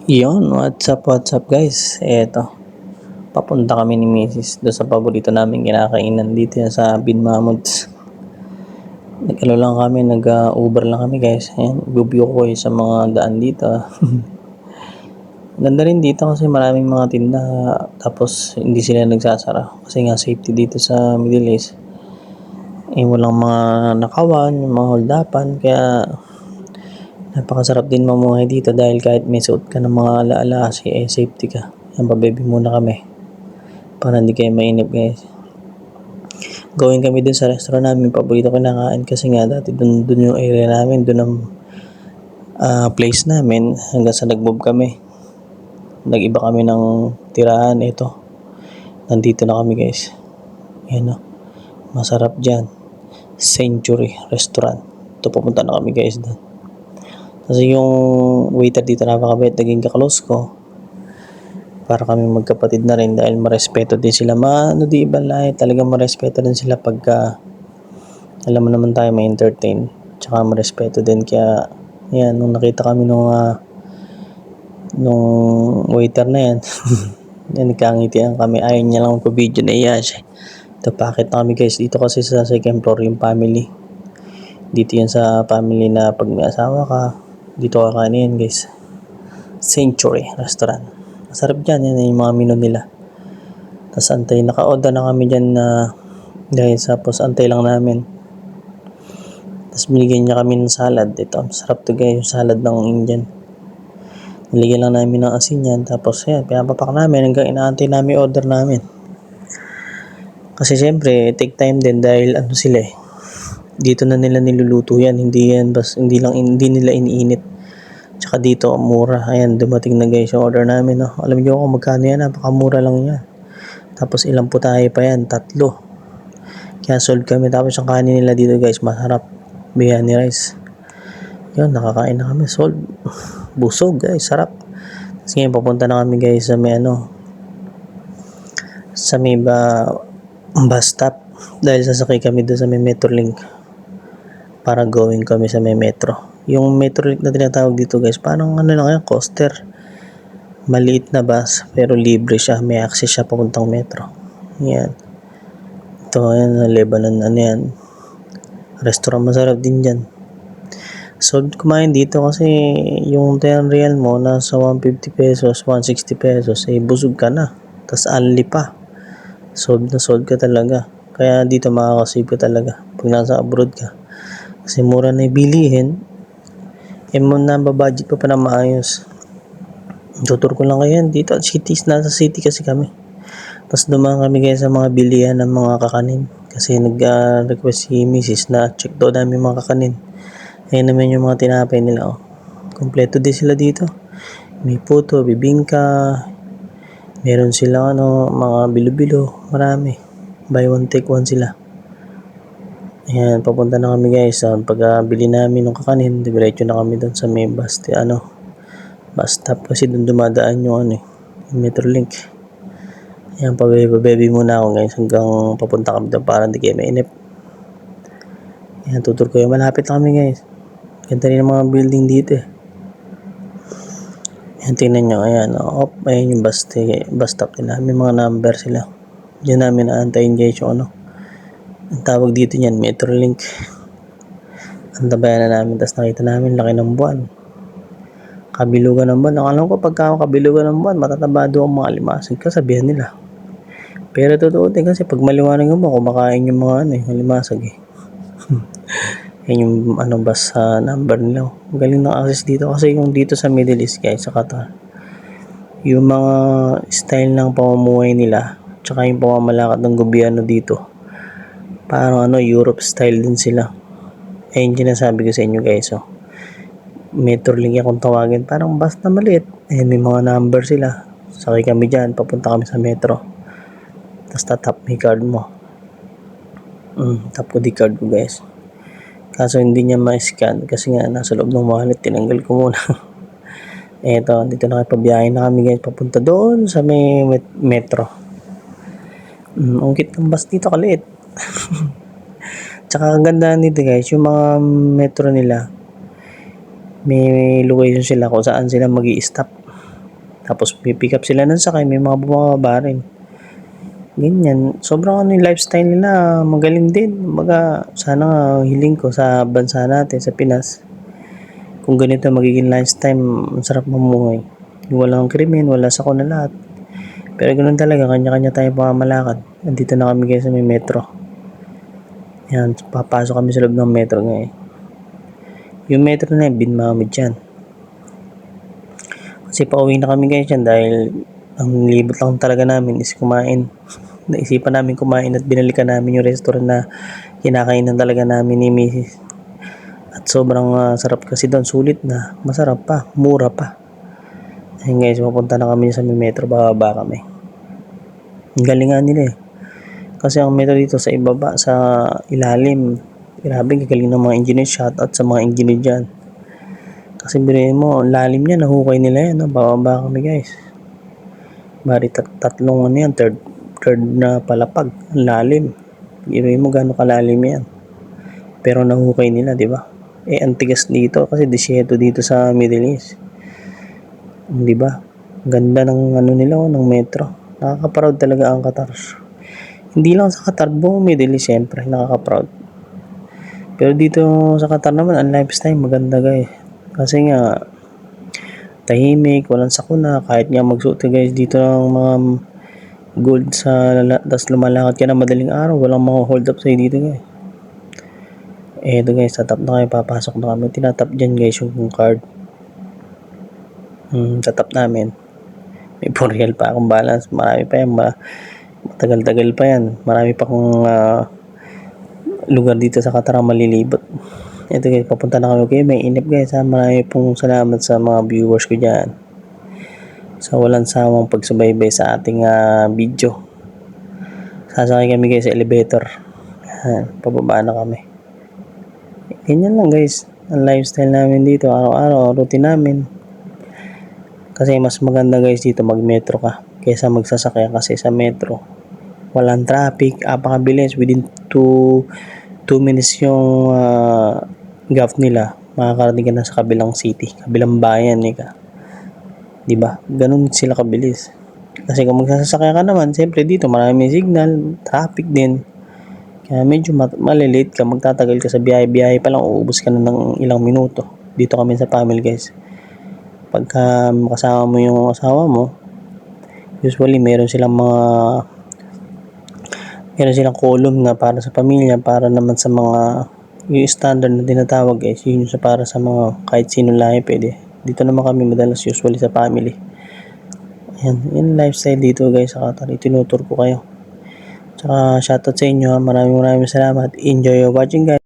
Yon, what's up guys? Eto, papunta kami ni Mrs. doon sa paborito namin kinakainan dito yan sa Bin Mamuds. Nag-ano lang kami, nag-Uber lang kami guys. Ayan, bubyo ko sa mga daan dito. Ganda rin dito kasi maraming mga tinda tapos hindi sila nagsasara kasi nga safety dito sa Middle East. Walang mga nakawan, mga holdapan kaya napakasarap din mamuhay dito dahil kahit may suot ka ng mga alaala kasi safety ka. Yan, pababy muna kami para hindi kayo mainip guys. Going kami dun sa restaurant namin, paborito kinakain kasi nga dati dun yung area namin, dun ang place namin hanggang sa nag-move kami. Nag-iba kami ng tirahan, ito. Nandito na kami guys. Yan o. Masarap dyan. Century Restaurant. Ito, pupunta na kami guys dun. Kasi yung waiter dito napakabait, naging kaklose ko. Para kami magkapatid na rin dahil marespeto din sila. Di ibang lahi, talagang marespeto din sila pagka alam mo naman tayo may entertain. Tsaka marespeto din kaya yan, nung nakita kami nung waiter na yan, yan nagkangitian kami. Ayaw niya lang magpa-video na iya siya. Ito, pakit na kami guys. Dito kasi sa second floor yung family. Dito yan sa family na pag may asawa ka, dito kakainin guys. Century Restaurant. Masarap dyan, yan yung mga menu nila. Tapos antay, naka-order na kami dyan na dahil tapos antay lang namin. Tapos binigyan niya kami ng salad. Ito, sarap to guys, yung salad ng Indian. Niligyan lang namin ng asin yan. Tapos yan, pinapapak namin hanggang inaantay namin order namin. Kasi syempre, take time din dahil ano sila eh. Dito na nila niluluto yan. Hindi nila iniinit. Tsaka dito, mura. Ayan, dumating na guys yung order namin. No? Alam niyo kung magkano yan, napakamura lang yan. Tapos ilang po tayo pa yan, 3. Kaya sold kami. Tapos yung kanin nila dito guys, masarap. Biryani rice. Yun, nakakain na kami. Sold. Busog guys, sarap. Tapos ngayon, papunta na kami guys sa may sa may bus stop. Dahil sasakay kami doon sa may Metrolink. Para going kami sa may metro. Yung Metrolink na tinatawag dito guys, parang ano lang yan, coaster. Maliit na bus, pero libre siya. May access siya papuntang metro. Yan. Ito, yan, Lebanon, ano yan. Restaurant, masarap din dyan. So, kumain dito kasi yung 10 real mo, nasa 150 pesos, 160 pesos, busog ka na. Tapos, only pa. Sold na sold ka talaga. Kaya dito makakasave ka talaga pag nasa abroad ka. Kasi mura na ibilihin. Mo na babudget pa na maayos. Tutur ko lang kayo yan. Dito cities, nasa city kasi kami. Tapos dumaan kami guys sa mga bilihan ng mga kakanin. Kasi nag-request si Mrs. na check daw namin mga kakanin. Ayan naman yung mga tinapay nila. Oh. Kompleto din sila dito. May puto, bibingka. Meron sila mga bilo-bilo. Marami. Buy one take one sila. Ayan, papunta na kami guys. Pag bili namin ng kakanin, diretso na kami doon sa may bus stop kasi doon dumadaan yung yung Metrolink. Ayan, pababy muna ako guys hanggang papunta kami doon para hindi kayo mainip. Ayan, tutur ko yung malapit na kami guys. Ganda rin ang mga building dito eh. Ayan, tingnan nyo. Ayan, ayan yung bus stop nila. May mga number sila. Diyan namin naantayin guys yung ang tawag dito niyan, Metrolink. Antabayan na namin. Tapos nakita namin laki ng buwan. Kabilugan ng buwan. Ang alam ko pagka kabilugan ng buwan, matataba doon ang mga limasag. Kasabihan nila. Pero totoo din kasi pag maliwanag mo, kumakain yung mga limasag eh. Yan yung bus number nila. Magaling na access dito kasi yung dito sa Middle East guys, sa Qatar. Yung mga style ng pamumuhay nila, tsaka yung pamamalakad ng gobyerno dito. Parang Europe style din sila. Ayun yung sinasabi ko sa inyo guys. Metrolink yung kung tawagin. Parang bus na maliit. Ayan, may mga number sila. Sakay kami dyan. Papunta kami sa metro. Tapos tatap may card mo. Tap ko di card ko guys. Kaso hindi niya ma-scan kasi nga nasa loob ng wallet. Tinanggal ko muna. Eto, dito nakipabiyahin na kami guys. Papunta doon sa may metro. Ang cute ng bus dito, kaliit. Tsaka ang ganda nito guys, yung mga metro nila, may location sila kung saan sila mag-i-stop. Tapos pipick up sila ng sakay, may mga bumababa rin. Ganyan. Sobrang yung lifestyle nila, magaling din. Kumbaga, sana nga hiling ko sa bansa natin, sa Pinas. Kung ganito magiging lifestyle, ang sarap mamuhay. Walang krimen, wala sakuna lahat. Pero ganoon talaga, kanya-kanya tayo pamamalakad. Andito na kami guys sa may metro. Yan, papasok kami sa loob ng metro ngayon. Yung metro na yun, binmamid yan. Kasi pauwi na kami guys yan dahil ang libot lang talaga namin is kumain. Naisipan namin kumain at binalikan namin yung restaurant na kinakainan talaga namin ni Mrs. At sobrang sarap kasi doon, sulit na, masarap pa, mura pa. Ayun guys, mapunta na kami sa may metro, bababa kami. Ang galingan nila eh. Kasi ang metro dito sa ibaba, sa ilalim, grabe gagaling ng mga engineer, shout out sa mga engineer dyan. Kasi biruin mo, lalim niya, nahukay nila yan, no? Bababa kami guys. Bari tatlong ano yan, third na palapag, lalim. Biruin mo gano'ng kalalim yan. Pero nahukay nila, di ba? Eh, ang tigas dito kasi desierto dito sa Middle East. Di ba? Ganda ng ano nila, ng metro. Nakaka-proud talaga ang Qatar. Hindi lang sa Qatar, buong Middle East syempre, nakaka-proud. Pero dito sa Qatar naman, ang lifestyle maganda guys. Kasi nga, tahimik, walang sakuna, kahit nga magsuot ka guys dito ng mga gold sa tas lumalakad ka na madaling araw, walang mga hold up sa'yo dito guys. Eh, ito guys, tatap na kayo, papasok na kami. Tinatap dyan guys yung card. Tatap namin. May 4 real pa akong balance. Marami pa yan. Matagal-tagal pa yan. Marami pa akong lugar dito sa Qatar ang malilibot. Ito guys, papunta na kami. Okay, may inip guys ha. Marami pong salamat sa mga viewers ko dyan. Sa walang sawang pagsubaybay sa ating video. Sasakay kami guys sa elevator. Pababa na kami. Ganyan lang guys. Ang lifestyle namin dito. Araw-araw, routine namin. Kasi mas maganda guys dito mag-metro ka kaysa magsasakyan kasi sa metro walang traffic, apakabilis, within 2 minutes yung gap nila, makakarating ka na sa kabilang city, kabilang bayan ka. Diba? Ganun sila kabilis. Kasi kung magsasakyan ka naman, siyempre dito maraming signal, traffic din. Kaya medyo malilate ka, magtatagal ka sa biyahe pa lang, uubos ka na ng ilang minuto. Dito kami sa family guys. Pagka makasama mo yung asawa mo, usually meron silang column na para sa pamilya, para naman sa mga yung standard na tinatawag guys, yun sa para sa mga kahit sino lahi pwede. Dito naman kami madalas usually sa family. Ayan, yung lifestyle dito guys sa Qatar, itinutur ko kayo. Tsaka shoutout sa inyo, maraming salamat. Enjoy watching guys.